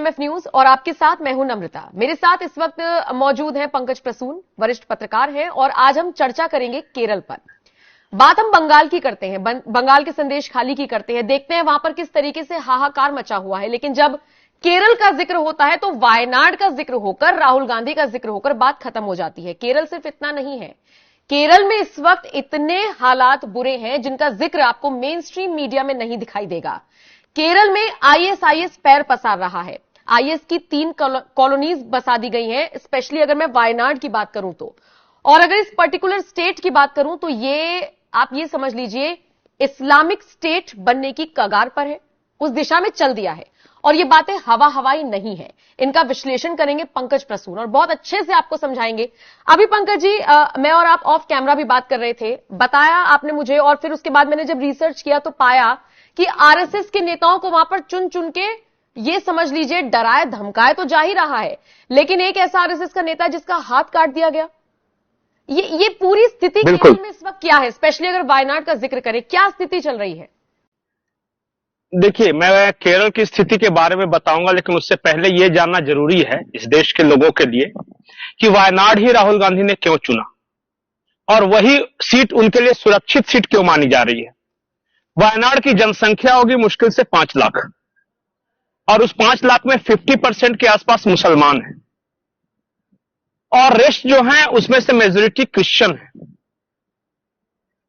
एएनएमएफ news और आपके साथ मैं हूं नम्रता। मेरे साथ इस वक्त मौजूद हैं पंकज प्रसून, वरिष्ठ पत्रकार हैं, और आज हम चर्चा करेंगे केरल पर। बात हम बंगाल की करते हैं, बंगाल के संदेश खाली की करते हैं, देखते हैं वहां पर किस तरीके से हाहाकार मचा हुआ है। लेकिन जब केरल का जिक्र होता है तो वायनाड का जिक्र होकर, राहुल गांधी का जिक्र होकर बात खत्म हो जाती है। केरल सिर्फ इतना नहीं है, केरल में इस वक्त इतने हालात बुरे हैं जिनका जिक्र आपको मेन स्ट्रीम मीडिया में नहीं दिखाई देगा। केरल में आईएसआईएस पैर पसार रहा है। आईएस की 3 कॉलोनीज बसा दी गई हैं, स्पेशली अगर मैं वायनाड की बात करूं तो। और अगर इस पर्टिकुलर स्टेट की बात करूं तो आप ये समझ लीजिए इस्लामिक स्टेट बनने की कगार पर है, उस दिशा में चल दिया है। और ये बातें हवाई नहीं है, इनका विश्लेषण करेंगे पंकज प्रसून और बहुत अच्छे से आपको समझाएंगे। अभी पंकज जी, मैं और आप ऑफ कैमरा भी बात कर रहे थे, बताया आपने मुझे, और फिर उसके बाद मैंने जब रिसर्च किया तो पाया कि आरएसएस के नेताओं को वहां पर चुन चुन के ये समझ लीजिए डराए धमकाए तो जा ही रहा है, लेकिन एक ऐसा आरएसएस का नेता जिसका हाथ काट दिया गया। ये पूरी स्थिति केरल में इस वक्त क्या है, स्पेशली अगर वायनाड का जिक्र करें, क्या स्थिति चल रही है? देखिए, मैं केरल की स्थिति के बारे में बताऊंगा, लेकिन उससे पहले यह जानना जरूरी है इस देश के लोगों के लिए कि वायनाड ही राहुल गांधी ने क्यों चुना और वही सीट उनके लिए सुरक्षित सीट क्यों मानी जा रही है। वायनाड की जनसंख्या होगी मुश्किल से 5 लाख, और उस 5 लाख में 50% के आसपास मुसलमान हैं, और रेस्ट जो हैं उसमें से मेजोरिटी क्रिश्चियन है।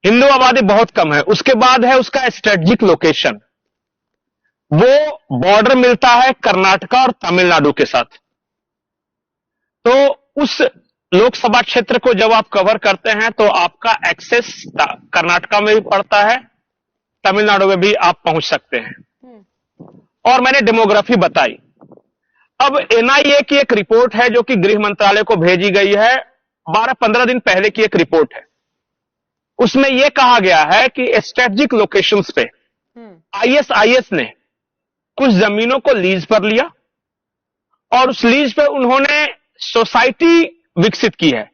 हिंदू आबादी बहुत कम है। उसके बाद है उसका स्ट्रेटेजिक लोकेशन, वो बॉर्डर मिलता है कर्नाटका और तमिलनाडु के साथ। तो उस लोकसभा क्षेत्र को जब आप कवर करते हैं तो आपका एक्सेस कर्नाटका में भी पड़ता है, तमिलनाडु में भी आप पहुंच सकते हैं। और मैंने डेमोग्राफी बताई। अब एनआईए की एक रिपोर्ट है जो कि गृह मंत्रालय को भेजी गई है, 12-15 दिन पहले की एक रिपोर्ट है। उसमें यह कहा गया है कि स्ट्रेटेजिक लोकेशंस पे आईएसआईएस ने कुछ जमीनों को लीज पर लिया और उस लीज पे उन्होंने सोसाइटी विकसित की है,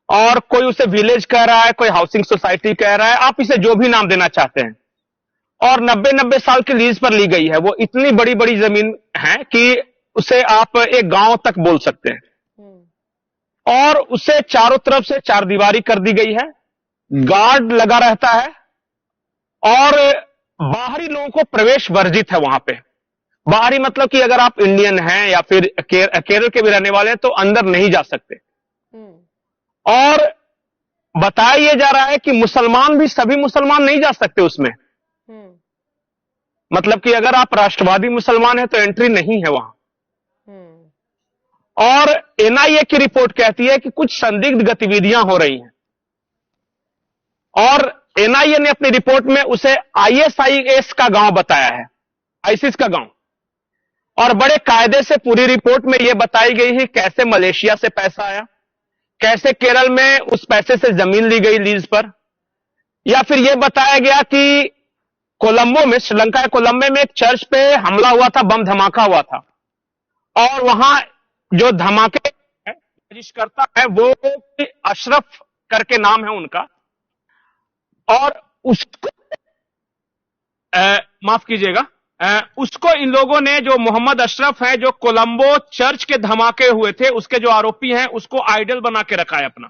और कोई उसे विलेज कह रहा है, कोई हाउसिंग सोसाइटी कह रहा है, आप इसे जो भी नाम देना चाहते हैं। और 90-90 साल की लीज पर ली गई है। वो इतनी बड़ी बड़ी जमीन है कि उसे आप एक गांव तक बोल सकते हैं। और उसे चारों तरफ से 4 दीवारी कर दी गई है, गार्ड लगा रहता है, और बाहरी लोगों को प्रवेश वर्जित है वहां पे। बाहरी मतलब कि अगर आप इंडियन हैं या फिर केरल के भी रहने वाले हैं तो अंदर नहीं जा सकते। और बताया यह जा रहा है कि मुसलमान भी, सभी मुसलमान नहीं जा सकते उसमें। मतलब कि अगर आप राष्ट्रवादी मुसलमान हैं तो एंट्री नहीं है वहां। और एनआईए की रिपोर्ट कहती है कि कुछ संदिग्ध गतिविधियां हो रही हैं, और एनआईए ने अपनी रिपोर्ट में उसे आईएसआईएस का गांव बताया है, आईसिस का गांव। और बड़े कायदे से पूरी रिपोर्ट में यह बताई गई है कैसे मलेशिया से पैसा आया, कैसे केरल में उस पैसे से जमीन ली गई लीज पर, या फिर यह बताया गया कि कोलंबो में, श्रीलंका के कोलंबो में एक चर्च पे हमला हुआ था, बम धमाका हुआ था, और वहां जो धमाके बहिष्कर्ता है वो अशरफ करके नाम है उनका, और उसको माफ कीजिएगा, उसको इन लोगों ने, जो मोहम्मद अशरफ है जो कोलंबो चर्च के धमाके हुए थे उसके जो आरोपी हैं, उसको आइडल बना के रखा है अपना।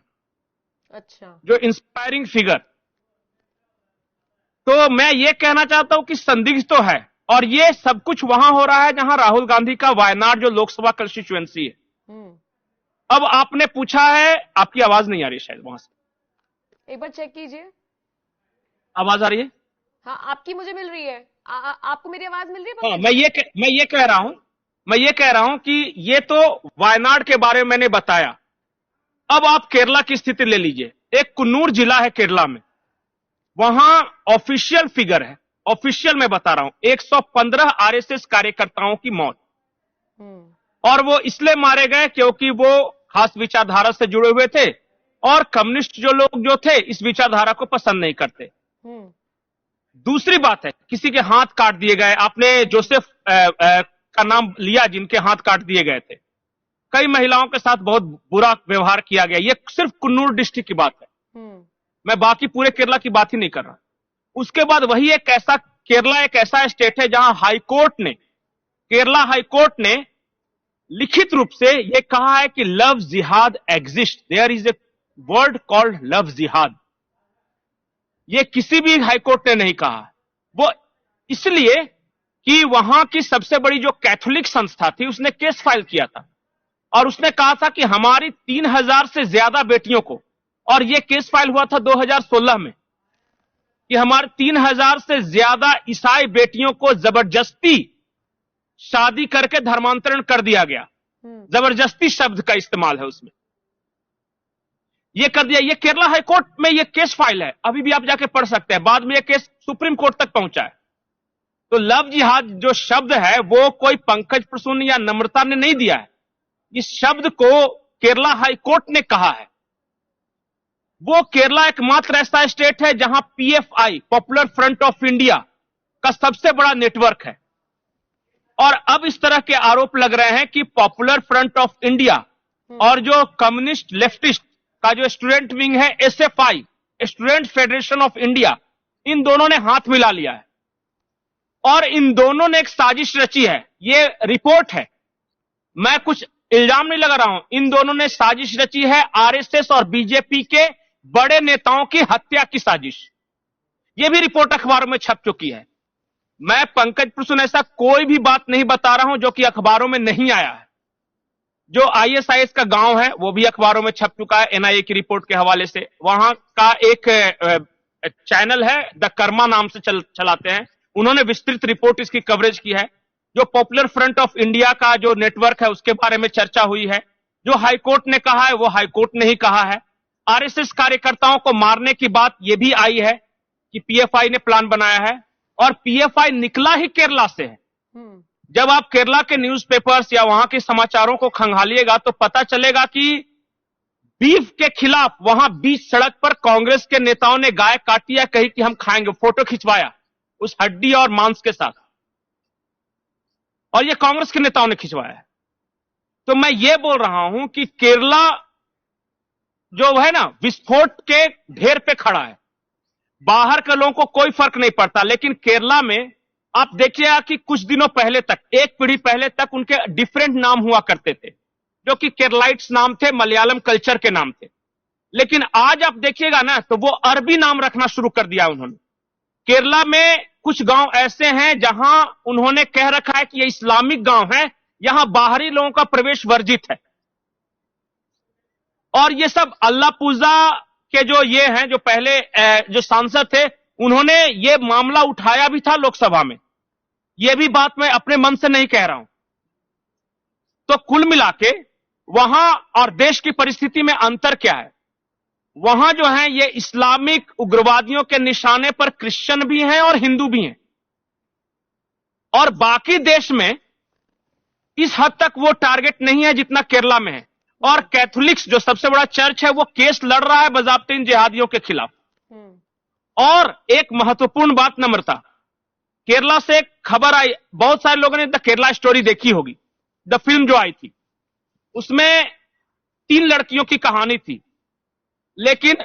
अच्छा, जो इंस्पायरिंग फिगर। तो मैं ये कहना चाहता हूं कि संदिग्ध तो है, और ये सब कुछ वहां हो रहा है जहां राहुल गांधी का वायनाड जो लोकसभा कंस्टिट्यूएंसी है। अब आपने पूछा है, आपकी आवाज नहीं आ रही शायद वहां से, एक बार चेक कीजिए। आवाज आ रही है? हाँ, आपकी मुझे मिल रही है। आपको मेरी आवाज मिल रही है? हाँ, मैं ये कह रहा हूं कि ये तो वायनाड के बारे में मैंने बताया। अब आप केरला की स्थिति ले लीजिए। एक कुन्नूर जिला है केरला में, वहां ऑफिशियल फिगर है, ऑफिशियल मैं बता रहा हूं, 115 आरएसएस कार्यकर्ताओं की मौत। और वो इसलिए मारे गए क्योंकि वो खास विचारधारा से जुड़े हुए थे, और कम्युनिस्ट जो लोग जो थे इस विचारधारा को पसंद नहीं करते। दूसरी बात है, किसी के हाथ काट दिए गए। आपने जोसेफ का नाम लिया, जिनके हाथ काट दिए गए थे। कई महिलाओं के साथ बहुत बुरा व्यवहार किया गया। ये सिर्फ कुन्नूर डिस्ट्रिक्ट की बात है, मैं बाकी पूरे केरला की बात ही नहीं कर रहा। उसके बाद वही केरला एक ऐसा स्टेट है जहां केरला हाईकोर्ट ने लिखित रूप से यह कहा है कि love jihad exist, there is a word called love jihad. यह किसी भी हाईकोर्ट ने नहीं कहा। वो इसलिए कि वहां की सबसे बड़ी जो कैथोलिक संस्था थी उसने केस फाइल किया था और उसने कहा था कि हमारी 3000 से ज्यादा बेटियों को, और यह केस फाइल हुआ था 2016 में, कि हमारे 3000 से ज्यादा ईसाई बेटियों को जबरदस्ती शादी करके धर्मांतरण कर दिया गया। जबरदस्ती शब्द का इस्तेमाल है उसमें, यह कर दिया। यह केरला हाईकोर्ट में यह केस फाइल है, अभी भी आप जाके पढ़ सकते हैं। बाद में यह केस सुप्रीम कोर्ट तक पहुंचा है। तो लव जिहाद जो शब्द है वो कोई पंकज प्रसून या नम्रता ने नहीं दिया है, इस शब्द को केरला हाईकोर्ट ने कहा है। वो केरला एकमात्र ऐसा स्टेट है जहां PFI, popular front of India का सबसे बड़ा नेटवर्क है। और अब इस तरह के आरोप लग रहे हैं कि पॉपुलर फ्रंट ऑफ इंडिया और जो कम्युनिस्ट लेफ्टिस्ट का जो स्टूडेंट विंग है SFI, student federation of India, इन दोनों ने हाथ मिला लिया है और इन दोनों ने एक साजिश रची है। ये रिपोर्ट है, मैं कुछ इल्जाम नहीं लगा रहा हूं। इन दोनों ने साजिश रची है आरएसएस और बीजेपी के बड़े नेताओं की हत्या की साजिश। यह भी रिपोर्ट अखबारों में छप चुकी है। मैं पंकज प्रसून ऐसा कोई भी बात नहीं बता रहा हूं जो कि अखबारों में नहीं आया है। जो आईएसआईएस का गांव है वो भी अखबारों में छप चुका है एनआईए की रिपोर्ट के हवाले से। वहां का एक चैनल है द कर्मा नाम से चलाते हैं, उन्होंने विस्तृत रिपोर्ट इसकी कवरेज की है। जो पॉपुलर फ्रंट ऑफ इंडिया का जो नेटवर्क है उसके बारे में चर्चा हुई है। जो हाईकोर्ट ने कहा है वो हाईकोर्ट ने ही कहा है। आरएसएस कार्यकर्ताओं को मारने की बात यह भी आई है कि पीएफआई ने प्लान बनाया है, और पीएफआई निकला ही केरला से है। जब आप केरला के न्यूज़पेपर्स या वहां के समाचारों को खंगालिएगा तो पता चलेगा कि बीफ के खिलाफ वहां बीच सड़क पर कांग्रेस के नेताओं ने गाय काटी या कही कि हम खाएंगे, फोटो खिंचवाया उस हड्डी और मांस के साथ, और ये कांग्रेस के नेताओं ने खिंचवाया है। तो मैं ये बोल रहा हूं कि केरला जो है ना विस्फोट के ढेर पे खड़ा है। बाहर के लोगों को कोई फर्क नहीं पड़ता, लेकिन केरला में आप देखिएगा कि कुछ दिनों पहले तक, एक पीढ़ी पहले तक उनके डिफरेंट नाम हुआ करते थे, जो कि केरलाइट्स नाम थे, मलयालम कल्चर के नाम थे। लेकिन आज आप देखिएगा ना तो वो अरबी नाम रखना शुरू कर दिया उन्होंने। केरला में कुछ गांव ऐसे हैं जहां उन्होंने कह रखा है कि ये इस्लामिक गांव है, यहां बाहरी लोगों का प्रवेश वर्जित है। और ये सब अल्लाह पूजा के जो ये हैं, जो पहले जो सांसद थे, उन्होंने ये मामला उठाया भी था लोकसभा में। ये भी बात मैं अपने मन से नहीं कह रहा हूं। तो कुल मिला के वहां और देश की परिस्थिति में अंतर क्या है? वहां जो है ये इस्लामिक उग्रवादियों के निशाने पर क्रिश्चियन भी हैं और हिंदू भी हैं, और बाकी देश में इस हद तक वो टारगेट नहीं है जितना केरला में है। और कैथोलिक्स जो सबसे बड़ा चर्च है वो केस लड़ रहा है बजाबते इन जिहादियों के खिलाफ। और एक महत्वपूर्ण बात नम्रता, केरला से एक खबर आई, बहुत सारे लोगों ने द केरला स्टोरी देखी होगी, द फिल्म जो आई थी, उसमें 3 लड़कियों की कहानी थी। लेकिन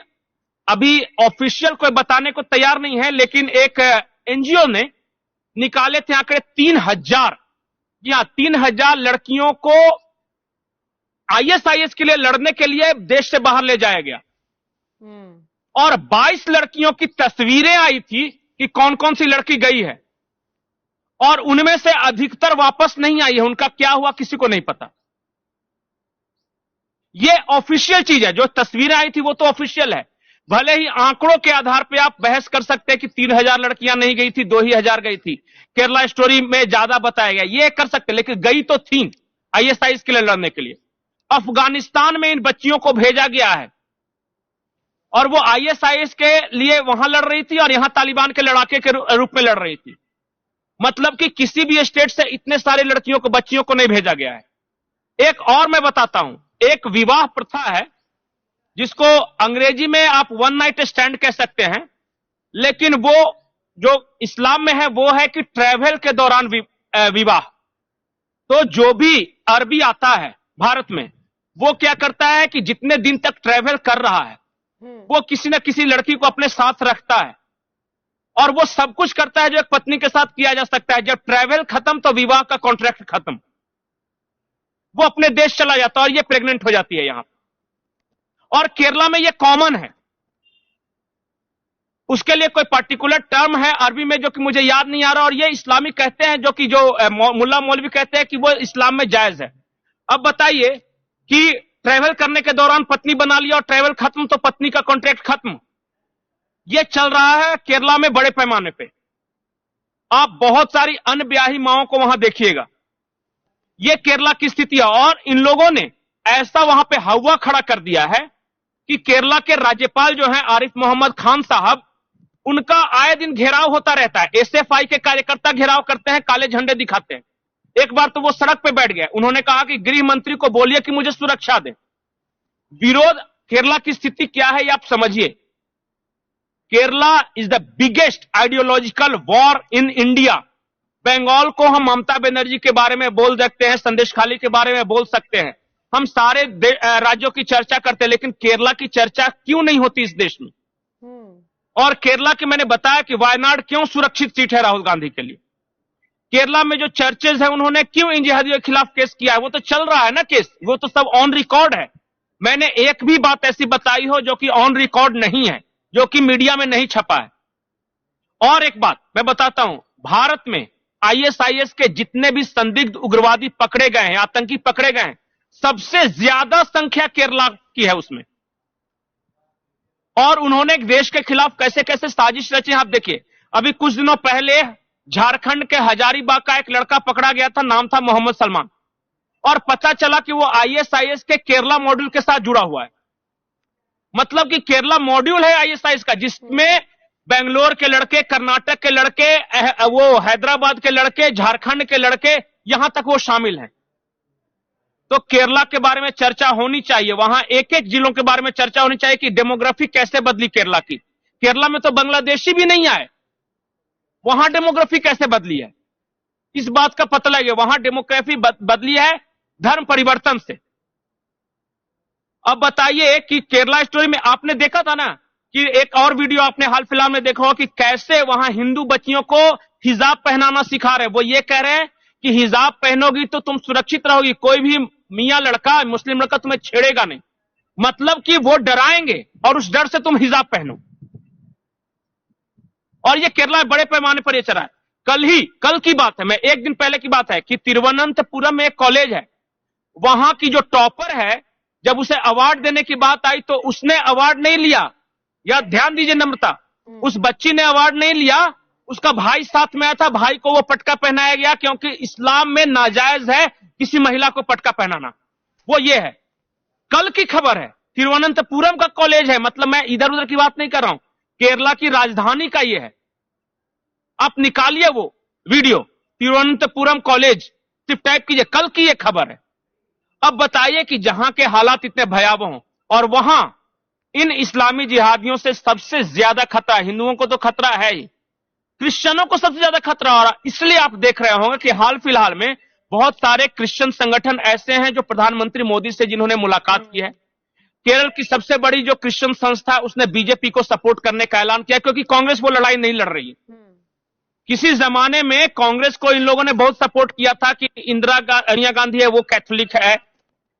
अभी ऑफिशियल कोई बताने को तैयार नहीं है, लेकिन एक एनजीओ ने निकाले थे आंकड़े 3000, जी हां 3000 लड़कियों को आईएसआईएस के लिए लड़ने के लिए देश से बाहर ले जाया गया। और 22 लड़कियों की तस्वीरें आई थी कि कौन कौन सी लड़की गई है, और उनमें से अधिकतर वापस नहीं आई है। उनका क्या हुआ किसी को नहीं पता। यह ऑफिशियल चीज है, जो तस्वीरें आई थी वो तो ऑफिशियल है। भले ही आंकड़ों के आधार पे आप बहस कर सकते हैं कि 3000 लड़कियां नहीं गई थी, 2000 गई थी। केरला स्टोरी में ज्यादा बताया गया, ये कर सकते, लेकिन गई तो थी आईएसआईएस के लिए लड़ने के लिए। अफगानिस्तान में इन बच्चियों को भेजा गया है और वो आईएसआईएस के लिए वहां लड़ रही थी और यहां तालिबान के लड़ाके के रूप में लड़ रही थी। मतलब कि किसी भी स्टेट से इतने सारे लड़कियों को, बच्चियों को नहीं भेजा गया है। एक और मैं बताता हूं, एक विवाह प्रथा है जिसको अंग्रेजी में आप वन नाइट स्टैंड कह सकते हैं, लेकिन वो जो इस्लाम में है वो है कि ट्रैवल के दौरान विवाह। तो जो भी अरबी आता है भारत में, वो क्या करता है कि जितने दिन तक ट्रैवल कर रहा है वो किसी न किसी लड़की को अपने साथ रखता है, और वो सब कुछ करता है जो एक पत्नी के साथ किया जा सकता है। जब ट्रैवल खत्म तो विवाह का कॉन्ट्रैक्ट खत्म। वो अपने देश चला जाता है और ये प्रेग्नेंट हो जाती है यहां। और केरला में ये कॉमन है। उसके लिए कोई पर्टिकुलर टर्म है अरबी में जो कि मुझे याद नहीं आ रहा, और ये इस्लामिक कहते हैं, जो कि जो मुल्ला मौलवी कहते हैं कि वो इस्लाम में जायज है। अब बताइए कि ट्रैवल करने के दौरान पत्नी बना लिया और ट्रैवल खत्म तो पत्नी का कॉन्ट्रैक्ट खत्म। यह चल रहा है केरला में बड़े पैमाने पे। आप बहुत सारी अनब्याही माओं को वहां देखिएगा। यह केरला की स्थिति है। और इन लोगों ने ऐसा वहां पे हवा खड़ा कर दिया है कि केरला के राज्यपाल जो हैं आरिफ मोहम्मद खान साहब, उनका आए दिन घेराव होता रहता है। एसएफआई के कार्यकर्ता घेराव करते हैं, काले झंडे दिखाते हैं। एक बार तो वो सड़क पे बैठ गए। उन्होंने कहा कि गृह मंत्री को बोलिए कि मुझे सुरक्षा दें। विरोध, केरला की स्थिति क्या है ये आप समझिए। Kerala is the biggest ideological war in India. Bengal को हम ममता बनर्जी के बारे में बोल सकते हैं, संदेश खाली के बारे में बोल सकते हैं, हम सारे राज्यों की चर्चा करते हैं, लेकिन केरला की चर्चा क्यों नहीं होती इस देश में? और केरला की मैंने बताया कि वायनाड क्यों सुरक्षित सीट है राहुल गांधी के लिए। केरला में जो चर्चेज है, उन्होंने क्यों इन जिहादियों के खिलाफ केस किया है, वो तो चल रहा है ना केस, वो तो सब ऑन रिकॉर्ड है। मैंने एक भी बात ऐसी बताई हो जो कि ऑन रिकॉर्ड नहीं है, जो कि मीडिया में नहीं छपा है। और एक बात मैं बताता हूं, भारत में आईएसआईएस के जितने भी संदिग्ध उग्रवादी पकड़े गए हैं, आतंकी पकड़े गए हैं, सबसे ज्यादा संख्या केरला की है उसमें। और उन्होंने देश के खिलाफ कैसे कैसे साजिश रची आप देखिए। अभी कुछ दिनों पहले झारखंड के हजारीबाग का एक लड़का पकड़ा गया था, नाम था मोहम्मद सलमान, और पता चला कि वो आईएसआईएस के केरला मॉड्यूल के साथ जुड़ा हुआ है। मतलब कि केरला मॉड्यूल है आईएसआईएस का, जिसमें बेंगलोर के लड़के, कर्नाटक के लड़के, वो हैदराबाद के लड़के, झारखंड के लड़के, यहां तक वो शामिल हैं। तो केरला के बारे में चर्चा होनी चाहिए, वहां एक एक जिलों के बारे में चर्चा होनी चाहिए कि डेमोग्राफी कैसे बदली केरला की। केरला में तो बांग्लादेशी भी नहीं आए, वहां डेमोग्राफी कैसे बदली है, इस बात का पता लगे। वहां डेमोग्राफी बदली है धर्म परिवर्तन से। अब बताइए कि केरला स्टोरी में आपने देखा था ना कि एक और वीडियो आपने हाल फिलहाल में देखा हो कि कैसे वहां हिंदू बच्चियों को हिजाब पहनाना सिखा रहे हैं। वो ये कह रहे हैं कि हिजाब पहनोगी तो तुम सुरक्षित रहोगी, कोई भी मियां लड़का, मुस्लिम लड़का तुम्हें छेड़ेगा नहीं। मतलब कि वो डराएंगे और उस डर से तुम हिजाब पहनो। और ये केरला में बड़े पैमाने पर ये चला है। कल की बात है, मैं एक दिन पहले की बात है कि तिरुवनंतपुरम में एक कॉलेज है, वहां की जो टॉपर है, जब उसे अवार्ड देने की बात आई तो उसने अवार्ड नहीं लिया। या ध्यान दीजिए नम्रता, उस बच्ची ने अवार्ड नहीं लिया, उसका भाई साथ में आया था, भाई को वो पटका पहनाया गया, क्योंकि इस्लाम में नाजायज है किसी महिला को पटका पहनाना। वो ये है, कल की खबर है, तिरुवनंतपुरम का कॉलेज है। मतलब मैं इधर उधर की बात नहीं कर रहा हूं, केरला की राजधानी का ये है। आप निकालिए वो वीडियो, तिरुवनंतपुरम कॉलेज, सिर्फ टाइप कीजिए, कल की ये खबर है। अब बताइए कि जहां के हालात इतने भयावह हों और वहां इन इस्लामी जिहादियों से सबसे ज्यादा खतरा, हिंदुओं को तो खतरा है ही, क्रिश्चियनों को सबसे ज्यादा खतरा हो रहा। इसलिए आप देख रहे होंगे कि हाल फिलहाल में बहुत सारे क्रिश्चियन संगठन ऐसे हैं जो प्रधानमंत्री मोदी से जिन्होंने मुलाकात की है। केरल की सबसे बड़ी जो क्रिश्चियन संस्था है उसने बीजेपी को सपोर्ट करने का ऐलान किया, क्योंकि कांग्रेस वो लड़ाई नहीं लड़ रही है। किसी जमाने में कांग्रेस को इन लोगों ने बहुत सपोर्ट किया था कि सोनिया गांधी है वो कैथोलिक है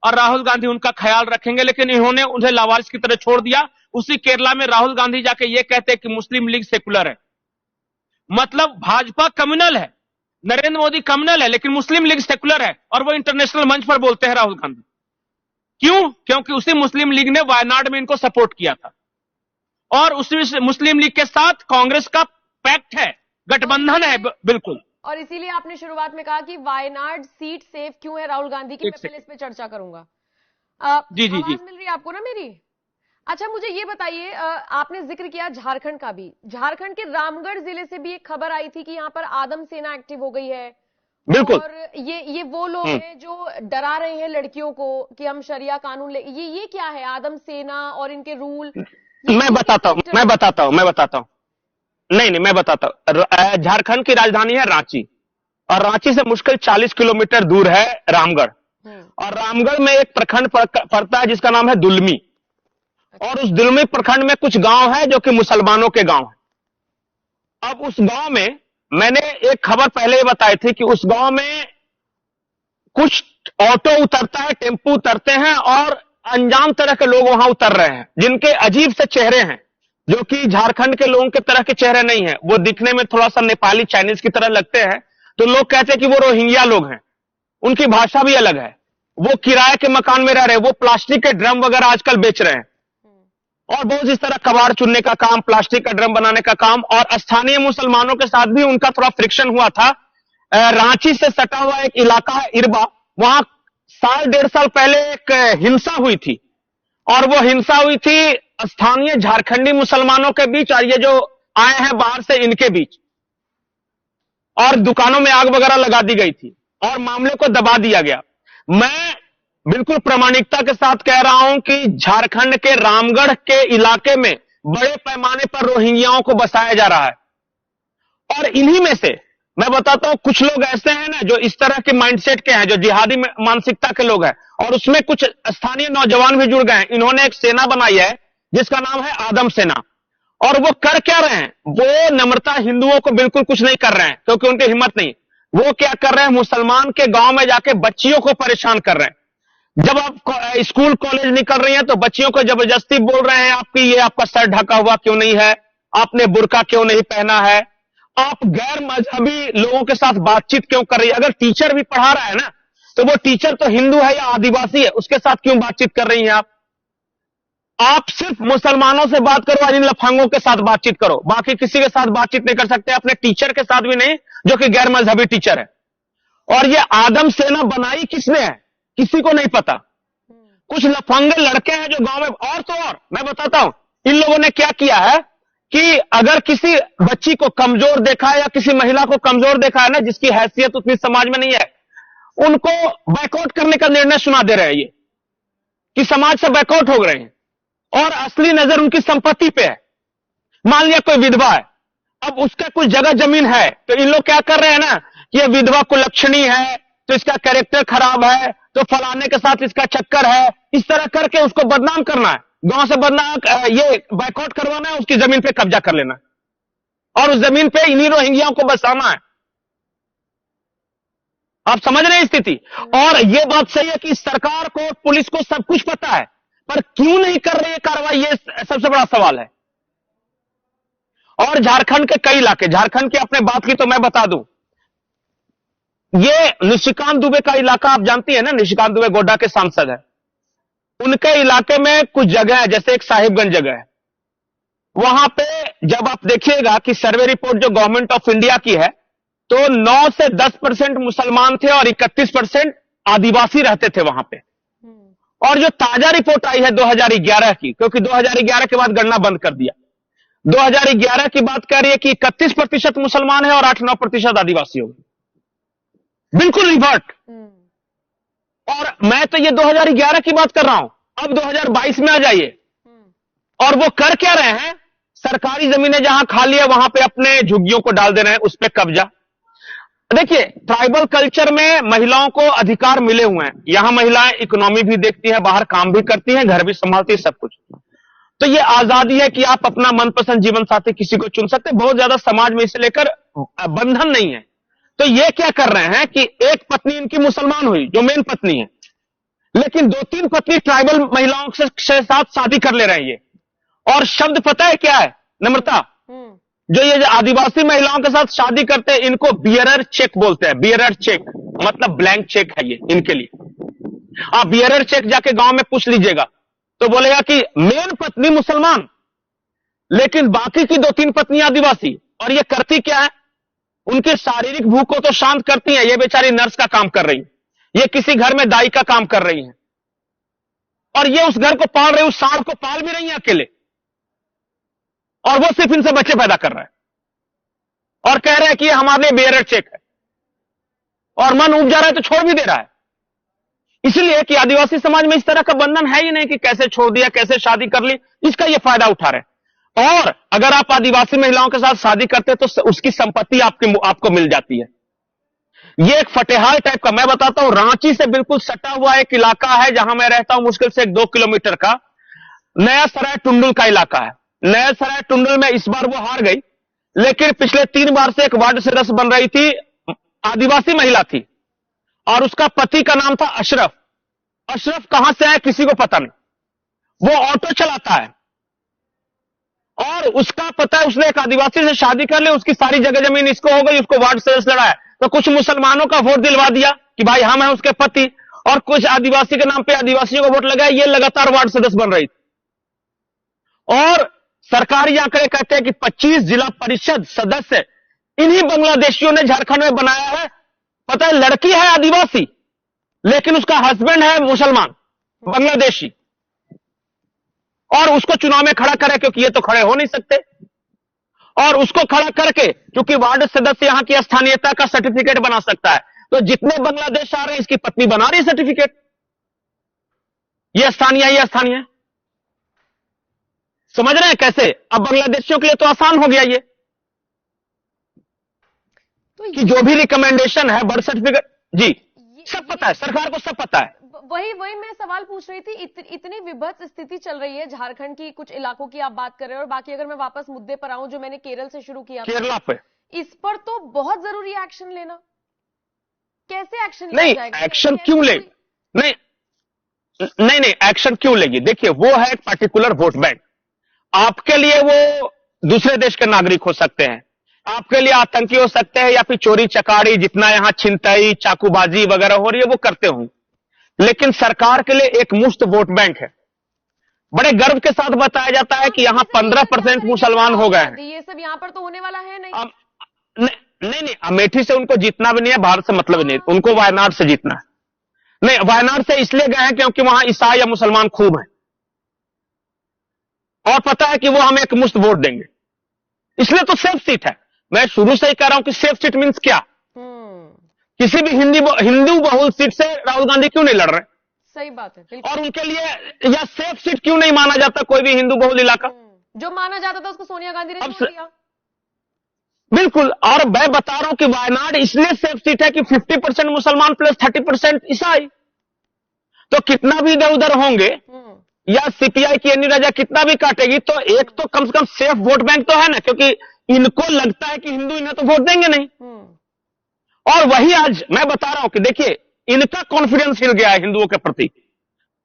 और राहुल गांधी उनका ख्याल रखेंगे, लेकिन इन्होंने उन्हें लावारिस की तरह छोड़ दिया। उसी केरला में राहुल गांधी जाके ये कहते हैं कि मुस्लिम लीग सेकुलर है। मतलब भाजपा कम्युनल है, नरेंद्र मोदी कम्युनल है, लेकिन मुस्लिम लीग सेकुलर है, और वो इंटरनेशनल मंच पर बोलते हैं राहुल गांधी। क्यों? क्योंकि उसी मुस्लिम लीग ने वायनाड में इनको सपोर्ट किया था, और उसी मुस्लिम लीग के साथ कांग्रेस का पैक्ट है, गठबंधन है बिल्कुल। और इसीलिए आपने शुरुआत में कहा कि वायनाड सीट सेफ क्यों है राहुल गांधी की, मैं पहले इस पे चर्चा करूंगा। जी जी जी, आवाज मिल रही है आपको ना मेरी? अच्छा, मुझे ये बताइए, आपने जिक्र किया झारखंड का भी। झारखंड के रामगढ़ जिले से भी एक खबर आई थी कि यहाँ पर आदम सेना एक्टिव हो गई है। बिल्कुल। और ये वो लोग हैं जो डरा रहे हैं लड़कियों को कि हम शरिया कानून ले। ये क्या है आदम सेना और इनके रूल? मैं बताता हूँ नहीं, मैं बताता हूँ। झारखंड की राजधानी है रांची, और रांची से मुश्किल 40 किलोमीटर दूर है रामगढ़। और रामगढ़ में एक प्रखंड पड़ता है जिसका नाम है दुलमी, और उस दुलमी प्रखंड में कुछ गांव है जो कि मुसलमानों के गांव है। अब उस गांव में मैंने एक खबर पहले ही बताई थी कि उस गांव में कुछ ऑटो उतरता है, टेम्पू उतरते हैं और अनजान तरह के लोग वहां उतर रहे हैं, जिनके अजीब से चेहरे हैं, जो कि झारखंड के लोगों के तरह के चेहरे नहीं है। वो दिखने में थोड़ा सा नेपाली चाइनीज की तरह लगते हैं, तो लोग कहते हैं कि वो रोहिंग्या लोग हैं। उनकी भाषा भी अलग है। वो किराए के मकान में रह रहे हैं, वो प्लास्टिक के ड्रम वगैरह आजकल बेच रहे हैं और बहुत इस तरह कबाड़ चुनने का काम, प्लास्टिक का ड्रम बनाने का काम। और स्थानीय मुसलमानों के साथ भी उनका थोड़ा फ्रिक्शन हुआ था। रांची से सटा हुआ एक इलाका है इरबा, वहां साल 1.5 साल पहले एक हिंसा हुई थी और वो हिंसा हुई थी स्थानीय झारखंडी मुसलमानों के बीच और ये जो आए हैं बाहर से इनके बीच, और दुकानों में आग वगैरह लगा दी गई थी और मामले को दबा दिया गया। मैं बिल्कुल प्रामाणिकता के साथ कह रहा हूं कि झारखंड के रामगढ़ के इलाके में बड़े पैमाने पर रोहिंग्याओं को बसाया जा रहा है और इन्हीं में से मैं बताता हूं कुछ लोग ऐसे हैं ना जो इस तरह के माइंडसेट के हैं, जो जिहादी मानसिकता के लोग हैं, और उसमें कुछ स्थानीय नौजवान भी जुड़ गए हैं। इन्होंने एक सेना बनाई है जिसका नाम है आदम सेना, और वो कर क्या रहे हैं, वो नम्रता हिंदुओं को बिल्कुल कुछ नहीं कर रहे हैं क्योंकि उनकी हिम्मत नहीं। वो क्या कर रहे हैं, मुसलमान के गांव में जाके बच्चियों को परेशान कर रहे हैं। जब आप स्कूल कॉलेज निकल रही हैं तो बच्चियों को जबरदस्ती बोल रहे हैं आपकी ये आपका सर ढका हुआ क्यों नहीं है, आपने बुर्का क्यों नहीं पहना है, आप गैर मजहबी लोगों के साथ बातचीत क्यों कर रही है। अगर टीचर भी पढ़ा रहा है ना तो वो टीचर तो हिंदू है या आदिवासी है, उसके साथ क्यों बातचीत कर रही हैं आप सिर्फ मुसलमानों से बात करो और इन लफंगों के साथ बातचीत करो, बाकी किसी के साथ बातचीत नहीं कर सकते, अपने टीचर के साथ भी नहीं जो कि गैर मजहबी टीचर है। और ये आदम सेना बनाई किसने है किसी को नहीं पता। कुछ लफंगे लड़के हैं जो गांव में, और तो और मैं बताता हूं इन लोगों ने क्या किया है कि अगर किसी बच्ची को कमजोर देखा है या किसी महिला को कमजोर देखा है ना जिसकी हैसियत उतनी समाज में नहीं है, उनको बैकआउट करने का निर्णय सुना दे रहे हैं ये कि समाज से बैकआउट हो रहे हैं और असली नजर उनकी संपत्ति पे है। मान लिया कोई विधवा है, अब उसका कुछ जगह जमीन है तो इन लोग क्या कर रहे हैं ना कि ये विधवा कुलक्षणी है तो इसका कैरेक्टर खराब है तो फलाने के साथ इसका चक्कर है, इस तरह करके उसको बदनाम करना है, गांव से बदनाम ये बैकआउट करवाना है, उसकी जमीन पे कब्जा कर लेना है और उस जमीन पे इन्हीं रोहिंग्याओं को बसाना है। आप समझ रहे हैं स्थिति। और ये बात सही है कि सरकार को पुलिस को सब कुछ पता है, पर क्यों नहीं कर रही है कार्रवाई, ये सबसे बड़ा सवाल है। और झारखंड के कई इलाके, झारखंड की आपने बात की तो मैं बता दूं, ये निशिकांत दुबे का इलाका आप जानती है ना, निशिकांत दुबे गोड्डा के सांसद है, उनके इलाके में कुछ जगह है जैसे एक साहिबगंज जगह है, वहां पे जब आप देखिएगा कि सर्वे रिपोर्ट जो गवर्नमेंट ऑफ इंडिया की है तो 9 से 10% मुसलमान थे और 31% आदिवासी रहते थे वहां पे। और जो ताजा रिपोर्ट आई है 2011 की, क्योंकि 2011 के बाद गणना बंद कर दिया, 2011 की बात कर रही है कि 31% मुसलमान है और 8-9% आदिवासी होंगे, बिल्कुल रिवर्ट। और मैं तो ये 2011 की बात कर रहा हूं, अब 2022 में आ जाइए और वो कर क्या रहे हैं, सरकारी जमीनें जहां खाली है वहां पे अपने झुग्गियों को डाल दे रहे हैं, उस पर कब्जा। देखिए ट्राइबल कल्चर में महिलाओं को अधिकार मिले हुए हैं, यहां महिलाएं इकोनॉमी भी देखती हैं, बाहर काम भी करती हैं, घर भी संभालती है, सब कुछ। तो ये आजादी है कि आप अपना मनपसंद जीवन साथी किसी को चुन सकते, बहुत ज्यादा समाज में इसे लेकर बंधन नहीं है। तो ये क्या कर रहे हैं कि एक पत्नी इनकी मुसलमान हुई जो मेन पत्नी है, लेकिन 2-3 पत्नी ट्राइबल महिलाओं के साथ शादी कर ले रहे हैं ये। और शब्द पता है क्या है नम्रता, जो ये आदिवासी महिलाओं के साथ शादी करते हैं इनको बियरर चेक बोलते हैं। बियरर चेक मतलब ब्लैंक चेक है ये इनके लिए। आप बियरर चेक जाके गांव में पूछ लीजिएगा तो बोलेगा कि मेन पत्नी मुसलमान लेकिन बाकी की 2-3 पत्नी आदिवासी। और ये करती क्या है, उनके शारीरिक भूख को तो शांत करती हैं, ये बेचारी नर्स का काम कर रही है, ये किसी घर में दाई का काम कर रही है और ये उस घर को पाल रही है, उस सांड को पाल भी रही है अकेले, और वो सिर्फ इनसे बच्चे पैदा कर रहा है और कह रहे हैं कि ये हमारे लिए बेयरर चेक है, और मन उब जा रहा है तो छोड़ भी दे रहा है। इसलिए कि आदिवासी समाज में इस तरह का बंधन है ही नहीं कि कैसे छोड़ दिया, कैसे शादी कर ली, इसका ये फायदा उठा रहे। और अगर आप आदिवासी महिलाओं के साथ शादी करते तो उसकी संपत्ति आपको मिल जाती है। ये एक फटेहाल टाइप का, मैं बताता हूं, रांची से बिल्कुल सटा हुआ एक इलाका है जहां मैं रहता हूं, मुश्किल से 2 किलोमीटर का नया सराय टुंडुल का इलाका है। नया सराय टुंडुल में इस बार वो हार गई, लेकिन पिछले 3 बार से एक वार्ड सदस्य बन रही थी, आदिवासी महिला थी, और उसका पति का नाम था अशरफ। अशरफ कहां से आया किसी को पता नहीं, वो ऑटो चलाता है और उसका पता है उसने एक आदिवासी से शादी कर ली, उसकी सारी जगह जमीन इसको हो गई, उसको वार्ड सदस्य लड़ा है। तो कुछ मुसलमानों का वोट दिलवा दिया कि भाई हम हैं उसके पति, और कुछ आदिवासी के नाम पे आदिवासियों को वोट लगाया, ये लगातार वार्ड सदस्य बन रही थी। और सरकारी आंकड़े कहते हैं कि 25 जिला परिषद सदस्य इन्हीं बांग्लादेशियों ने झारखंड में बनाया है। पता है, लड़की है आदिवासी लेकिन उसका हस्बैंड है मुसलमान बांग्लादेशी, और उसको चुनाव में खड़ा करे क्योंकि ये तो खड़े हो नहीं सकते, और उसको खड़ा करके क्योंकि वार्ड सदस्य यहां की स्थानीयता का सर्टिफिकेट बना सकता है, तो जितने बांग्लादेश आ रहे हैं इसकी पत्नी बना रही है सर्टिफिकेट, ये स्थानीय। समझ रहे हैं कैसे? अब बांग्लादेशियों के लिए तो आसान हो गया ये, तो कि जो भी रिकमेंडेशन है बर्थ सर्टिफिकेट, जी सब पता है, सरकार को सब पता है। वही मैं सवाल पूछ रही थी। इतनी विभत्स स्थिति चल रही है झारखंड की, कुछ इलाकों की आप बात कर रहे हैं, और बाकी अगर मैं वापस मुद्दे पर आऊं जो मैंने केरल से शुरू किया था, केरला पे इस पर तो बहुत जरूरी एक्शन लेना। कैसे एक्शन नहीं, जाएगा? एक्शन क्यों ले, नहीं एक्शन क्यों लेगी? देखिए, वो है एक पर्टिकुलर वोट बैंक। आपके लिए वो दूसरे देश के नागरिक हो सकते हैं, आपके लिए आतंकी हो सकते हैं, या फिर चोरी चकारी जितना यहां छिनतई चाकूबाजी वगैरह हो रही है वो करते हों, लेकिन सरकार के लिए एक मुफ्त वोट बैंक है। बड़े गर्व के साथ बताया जाता है कि यहां 15% मुसलमान हो गए हैं। ये सब यहाँ पर तो होने वाला है नहीं। नहीं, अमेठी से उनको जीतना भी नहीं है, भारत से मतलब नहीं, उनको वायनाड से जीतना है। नहीं, वायनाड से इसलिए गए हैं क्योंकि वहां ईसाई या मुसलमान खूब हैं, और पता है कि वो हमें एक मुफ्त वोट देंगे, इसलिए तो सेफ सीट है। मैं शुरू से ही कह रहा हूं कि सेफ सीट मींस क्या? किसी भी हिंदू बहुल सीट से राहुल गांधी क्यों नहीं लड़ रहे? सही बात है। और उनके लिए या सेफ सीट क्यों नहीं माना जाता कोई भी हिंदू बहुल इलाका? जो माना जाता था उसको सोनिया गांधी ने छोड़ दिया। बिल्कुल, और मैं बता रहा हूं कि वायनाड इसलिए सेफ सीट है कि 50% मुसलमान प्लस 30% ईसाई, तो कितना भी इधर उधर होंगे या सीपीआई की अन्य राजा कितना भी काटेगी, तो एक तो कम से कम सेफ वोट बैंक तो है ना, क्योंकि इनको लगता है कि हिंदू इन्हें तो वोट देंगे नहीं। और वही आज मैं बता रहा हूं कि देखिए, इनका कॉन्फिडेंस हिल गया है हिंदुओं के प्रति।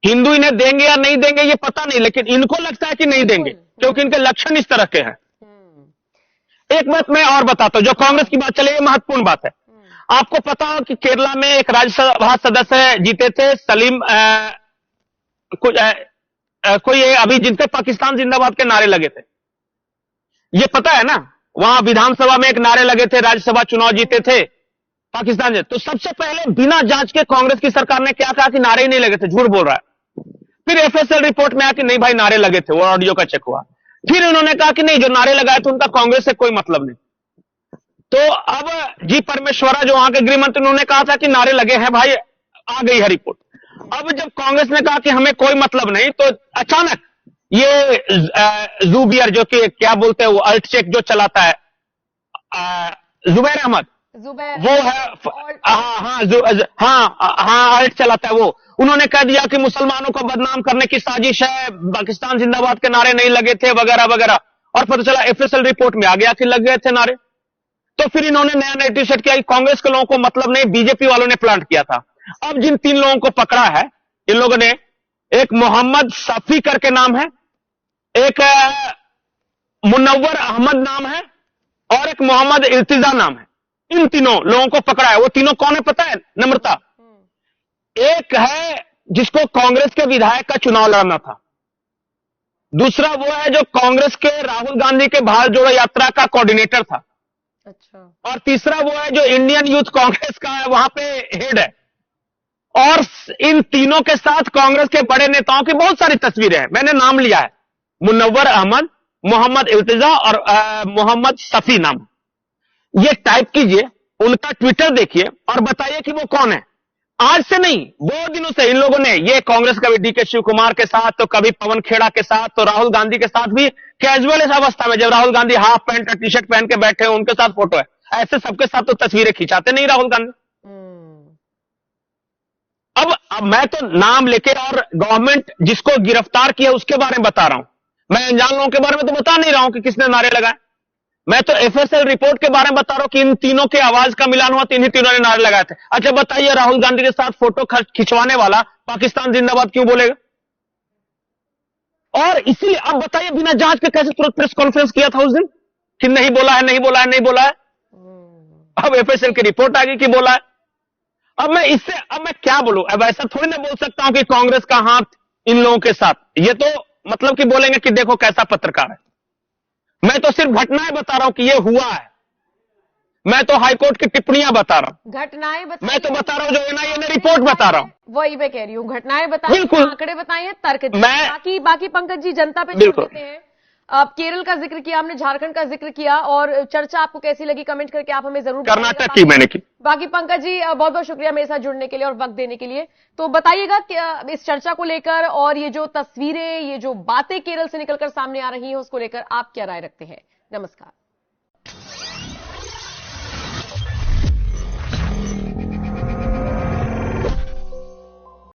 हिंदू इन्हें देंगे या नहीं देंगे ये पता नहीं, लेकिन इनको लगता है कि नहीं देंगे क्योंकि इनके लक्षण इस तरह के हैं। एक बात मैं और बताता हूं, जो कांग्रेस की बात चले, ये महत्वपूर्ण बात है। आपको पता हो कि केरला में एक राज्यसभा सदस्य जीते थे, सलीम कोई अभी जिनके पाकिस्तान जिंदाबाद के नारे लगे थे, ये पता है ना? वहां विधानसभा में एक नारे लगे थे, राज्यसभा चुनाव जीते थे पाकिस्तान से। तो सबसे पहले बिना जांच के कांग्रेस की सरकार ने क्या कहा कि नारे ही नहीं लगे थे, झूठ बोल रहा है। फिर एफएसएल रिपोर्ट में आया कि नहीं भाई नारे लगे थे, वो ऑडियो का चेक हुआ। फिर उन्होंने कहा कि नहीं, जो नारे लगाए थे उनका कांग्रेस से कोई मतलब नहीं। तो अब जी परमेश्वरा जो वहां के गृह मंत्री, उन्होंने कहा था कि नारे लगे हैं भाई, आ गई है रिपोर्ट। अब जब कांग्रेस ने कहा कि हमें कोई मतलब नहीं, तो अचानक ये जुबियर जो कि क्या बोलते हैं वो अल्ट चेक जो चलाता है, जुबैर अहमद, वो है, हाँ अल्ट चलाता है वो, उन्होंने कह दिया कि मुसलमानों को बदनाम करने की साजिश है, पाकिस्तान जिंदाबाद के नारे नहीं लगे थे वगैरह वगैरह। और पता चला एफएसएल रिपोर्ट में आ गया कि लग गए थे नारे। तो फिर इन्होंने नया नैरेटिव सेट किया कि कांग्रेस के लोगों को मतलब नहीं, बीजेपी वालों ने प्लांट किया था। अब जिन 3 लोगों को पकड़ा है, इन लोगों ने, एक मोहम्मद सफी करके नाम है, एक मुनव्वर अहमद नाम है, और एक मोहम्मद इल्तिजा नाम है। इन तीनों लोगों को पकड़ा है। वो तीनों कौन है पता है नम्रता? एक है जिसको कांग्रेस के विधायक का चुनाव लड़ना था, दूसरा वो है जो कांग्रेस के राहुल गांधी के भारत जोड़ो यात्रा का कोऑर्डिनेटर था, अच्छा, और तीसरा वो है जो इंडियन यूथ कांग्रेस का है, वहां पे हेड है। और इन तीनों के साथ कांग्रेस के बड़े नेताओं की बहुत सारी तस्वीरें हैं, मैंने नाम लिया है, मुनव्वर अहमद, मोहम्मद इल्तिजा और मोहम्मद सफी नाम। ये टाइप कीजिए, उनका ट्विटर देखिए और बताइए कि वो कौन है। आज से नहीं, बहुत दिनों से इन लोगों ने, ये कांग्रेस कभी डीके शिव कुमार के साथ, तो कभी पवन खेड़ा के साथ, तो राहुल गांधी के साथ भी कैजुअल इस अवस्था में, जब राहुल गांधी हाफ पैंट और टी शर्ट पहन के बैठे हैं, उनके साथ फोटो है, ऐसे सबके साथ तो तस्वीरें खिंचाते नहीं राहुल गांधी। अब मैं तो नाम लेके और गवर्नमेंट जिसको गिरफ्तार किया उसके बारे में बता रहा हूं, मैं अनजान लोगों के बारे में तो बता नहीं रहा हूं कि किसने नारे लगाए। मैं तो एफएसएल रिपोर्ट के बारे में बता रहा हूं कि इन तीनों के आवाज का मिलान हुआ, इन्हीं तीनों ने नारे लगाए थे। अच्छा बताइए, राहुल गांधी के साथ फोटो खिंचवाने वाला पाकिस्तान जिंदाबाद क्यों बोलेगा? और इसीलिए अब बताइए, बिना जांच के कैसे तुरंत प्रेस कॉन्फ्रेंस किया था उस दिन कि नहीं बोला है, नहीं बोला है, नहीं बोला है। अब एफएसएल की रिपोर्ट आ गई कि बोला है। अब मैं क्या बोलूं? अब ऐसा थोड़ी ना बोल सकता हूं कि कांग्रेस का हाथ इन लोगों के साथ, ये तो मतलब कि बोलेंगे कि देखो कैसा पत्रकार है। मैं तो सिर्फ घटनाएं बता रहा हूं कि ये हुआ है। मैं तो हाईकोर्ट की टिप्पणियां बता रहा हूं, घटनाएं बता, मैं तो बता रहा हूं जो एनआईए ने रिपोर्ट बता रहा हूं। वही मैं कह रही हूँ, घटनाएं बताई, बिल्कुल। आंकड़े बताए हैं, तर्क दिए। मैं बाकी पंकज जी जनता पे छोड़ बिल्कुल। देते हैं। आप केरल का जिक्र किया, आपने झारखंड का जिक्र किया, और चर्चा आपको कैसी लगी कमेंट करके आप हमें जरूर कर्नाटक बताइएगा। की मैंने की। बाकी पंकज जी बहुत बहुत शुक्रिया मेरे साथ जुड़ने के लिए और वक्त देने के लिए। तो बताइएगा कि इस चर्चा को लेकर और ये जो तस्वीरें, ये जो बातें केरल से निकलकर सामने आ रही हैं, उसको लेकर आप क्या राय रखते हैं? नमस्कार।